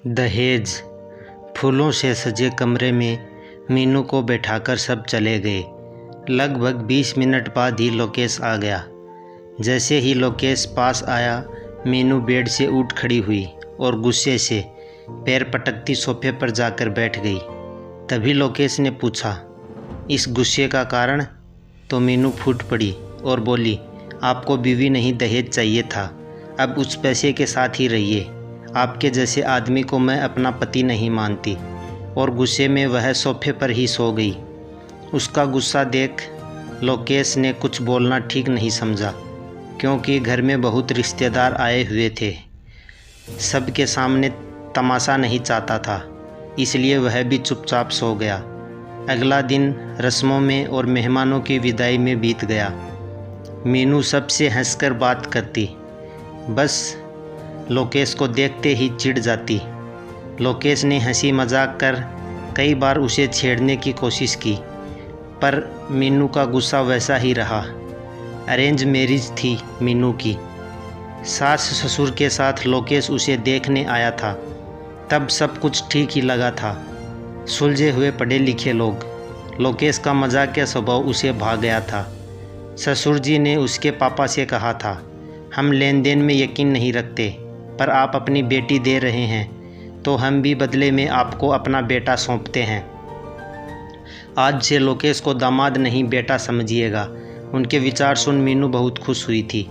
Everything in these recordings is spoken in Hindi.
दहेज। फूलों से सजे कमरे में मीनू को बैठाकर सब चले गए। लगभग 20 मिनट बाद ही लोकेश आ गया। जैसे ही लोकेश पास आया, मीनू बेड से उठ खड़ी हुई और गुस्से से पैर पटकती सोफे पर जाकर बैठ गई। तभी लोकेश ने पूछा, इस गुस्से का कारण? तो मीनू फूट पड़ी और बोली, आपको बीवी नहीं दहेज चाहिए था, अब उस पैसे के साथ ही रहिए। आपके जैसे आदमी को मैं अपना पति नहीं मानती। और गुस्से में वह सोफे पर ही सो गई। उसका गुस्सा देख लोकेश ने कुछ बोलना ठीक नहीं समझा, क्योंकि घर में बहुत रिश्तेदार आए हुए थे। सबके सामने तमाशा नहीं चाहता था, इसलिए वह भी चुपचाप सो गया। अगला दिन रस्मों में और मेहमानों की विदाई में बीत गया। मीनू सबसे हंसकर बात करती, बस लोकेश को देखते ही चिढ़ जाती। लोकेश ने हंसी मजाक कर कई बार उसे छेड़ने की कोशिश की, पर मीनू का गुस्सा वैसा ही रहा। अरेंज मैरिज थी मीनू की। सास ससुर के साथ लोकेश उसे देखने आया था, तब सब कुछ ठीक ही लगा था। सुलझे हुए पढ़े लिखे लोग। लोकेश का मजाकिया स्वभाव उसे भा गया था। ससुर जी ने उसके पापा से कहा था, हम लेन देन में यकीन नहीं रखते, पर आप अपनी बेटी दे रहे हैं तो हम भी बदले में आपको अपना बेटा सौंपते हैं। आज से लोकेश को दामाद नहीं बेटा समझिएगा। उनके विचार सुन मीनू बहुत खुश हुई थी।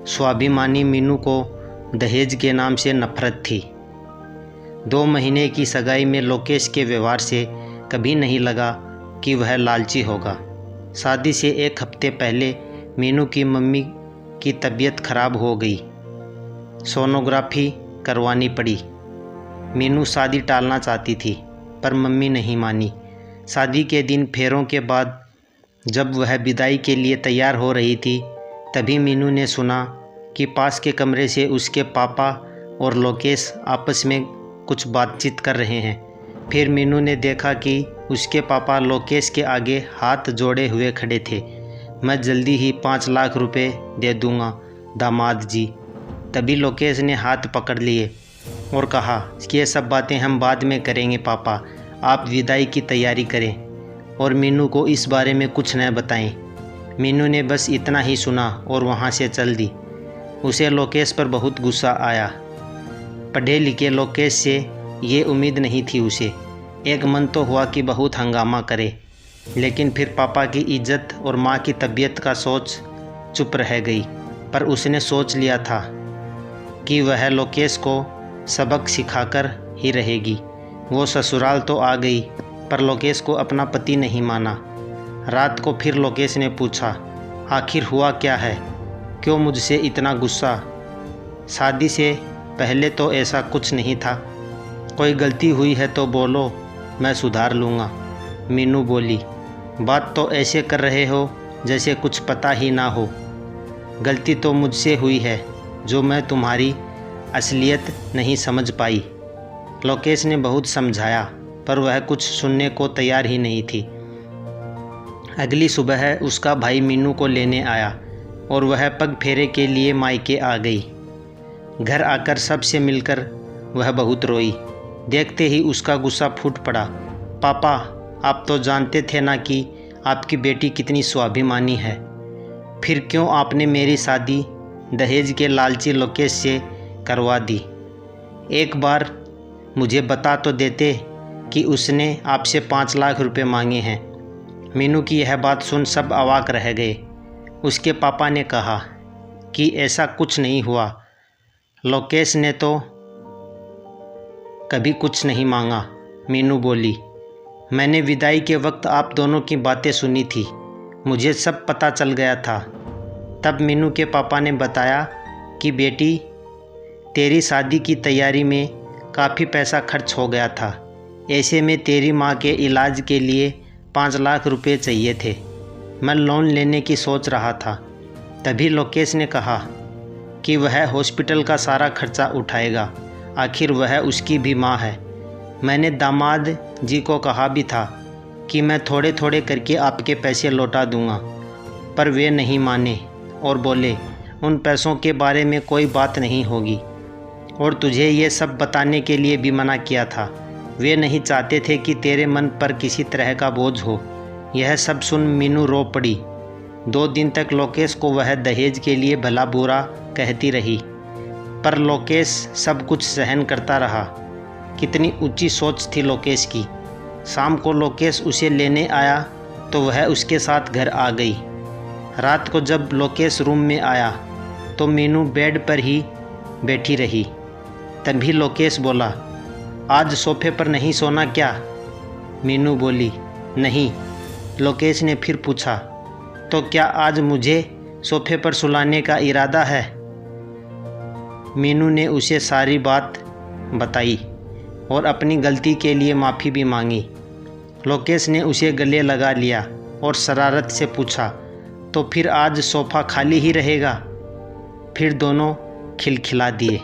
स्वाभिमानी मीनू को दहेज के नाम से नफरत थी। 2 महीने की सगाई में लोकेश के व्यवहार से कभी नहीं लगा कि वह लालची होगा। शादी से 1 हफ्ते पहले मीनू की मम्मी की तबीयत खराब हो गई। सोनोग्राफी करवानी पड़ी। मीनू शादी टालना चाहती थी, पर मम्मी नहीं मानी। शादी के दिन फेरों के बाद जब वह विदाई के लिए तैयार हो रही थी, तभी मीनू ने सुना कि पास के कमरे से उसके पापा और लोकेश आपस में कुछ बातचीत कर रहे हैं। फिर मीनू ने देखा कि उसके पापा लोकेश के आगे हाथ जोड़े हुए खड़े थे। मैं जल्दी ही 5 लाख रुपए दे दूंगा दामाद जी। तभी लोकेश ने हाथ पकड़ लिए और कहा कि ये सब बातें हम बाद में करेंगे पापा, आप विदाई की तैयारी करें और मीनू को इस बारे में कुछ न बताएं। मीनू ने बस इतना ही सुना और वहाँ से चल दी। उसे लोकेश पर बहुत गुस्सा आया। पढ़े लिखे लोकेश से ये उम्मीद नहीं थी उसे। एक मन तो हुआ कि बहुत हंगामा करे, लेकिन फिर पापा की इज्जत और माँ की तबीयत का सोच चुप रह गई। पर उसने सोच लिया था कि वह लोकेश को सबक सिखाकर ही रहेगी। वो ससुराल तो आ गई, पर लोकेश को अपना पति नहीं माना। रात को फिर लोकेश ने पूछा, आखिर हुआ क्या है? क्यों मुझसे इतना गुस्सा? शादी से पहले तो ऐसा कुछ नहीं था। कोई गलती हुई है तो बोलो, मैं सुधार लूँगा। मीनू बोली, बात तो ऐसे कर रहे हो जैसे कुछ पता ही ना हो। गलती तो मुझसे हुई है, जो मैं तुम्हारी असलियत नहीं समझ पाई। लोकेश ने बहुत समझाया, पर वह कुछ सुनने को तैयार ही नहीं थी। अगली सुबह उसका भाई मीनू को लेने आया और वह पग फेरे के लिए मायके आ गई। घर आकर सबसे मिलकर वह बहुत रोई। देखते ही उसका गुस्सा फूट पड़ा। पापा, आप तो जानते थे ना कि आपकी बेटी कितनी स्वाभिमानी है, फिर क्यों आपने मेरी शादी दहेज के लालची लोकेश से करवा दी? एक बार मुझे बता तो देते कि उसने आपसे 5 लाख रुपए मांगे हैं। मीनू की यह बात सुन सब अवाक रह गए। उसके पापा ने कहा कि ऐसा कुछ नहीं हुआ, लोकेश ने तो कभी कुछ नहीं मांगा। मीनू बोली, मैंने विदाई के वक्त आप दोनों की बातें सुनी थी, मुझे सब पता चल गया था। तब मीनू के पापा ने बताया कि बेटी, तेरी शादी की तैयारी में काफ़ी पैसा खर्च हो गया था। ऐसे में तेरी माँ के इलाज के लिए 5 लाख रुपए चाहिए थे। मैं लोन लेने की सोच रहा था। तभी लोकेश ने कहा कि वह हॉस्पिटल का सारा खर्चा उठाएगा, आखिर वह उसकी भी माँ है। मैंने दामाद जी को कहा भी था कि मैं थोड़े थोड़े करके आपके पैसे लौटा दूंगा, पर वे नहीं माने और बोले, उन पैसों के बारे में कोई बात नहीं होगी। और तुझे ये सब बताने के लिए भी मना किया था। वे नहीं चाहते थे कि तेरे मन पर किसी तरह का बोझ हो। यह सब सुन मीनू रो पड़ी। 2 दिन तक लोकेश को वह दहेज के लिए भला बुरा कहती रही, पर लोकेश सब कुछ सहन करता रहा। कितनी ऊंची सोच थी लोकेश की। शाम को लोकेश उसे लेने आया तो वह उसके साथ घर आ गई। रात को जब लोकेश रूम में आया तो मीनू बेड पर ही बैठी रही। तभी लोकेश बोला, आज सोफे पर नहीं सोना क्या? मीनू बोली, नहीं। लोकेश ने फिर पूछा, तो क्या आज मुझे सोफे पर सुलाने का इरादा है? मीनू ने उसे सारी बात बताई और अपनी गलती के लिए माफ़ी भी मांगी। लोकेश ने उसे गले लगा लिया और शरारत से पूछा, तो फिर आज सोफ़ा खाली ही रहेगा? फिर दोनों खिलखिला दिए।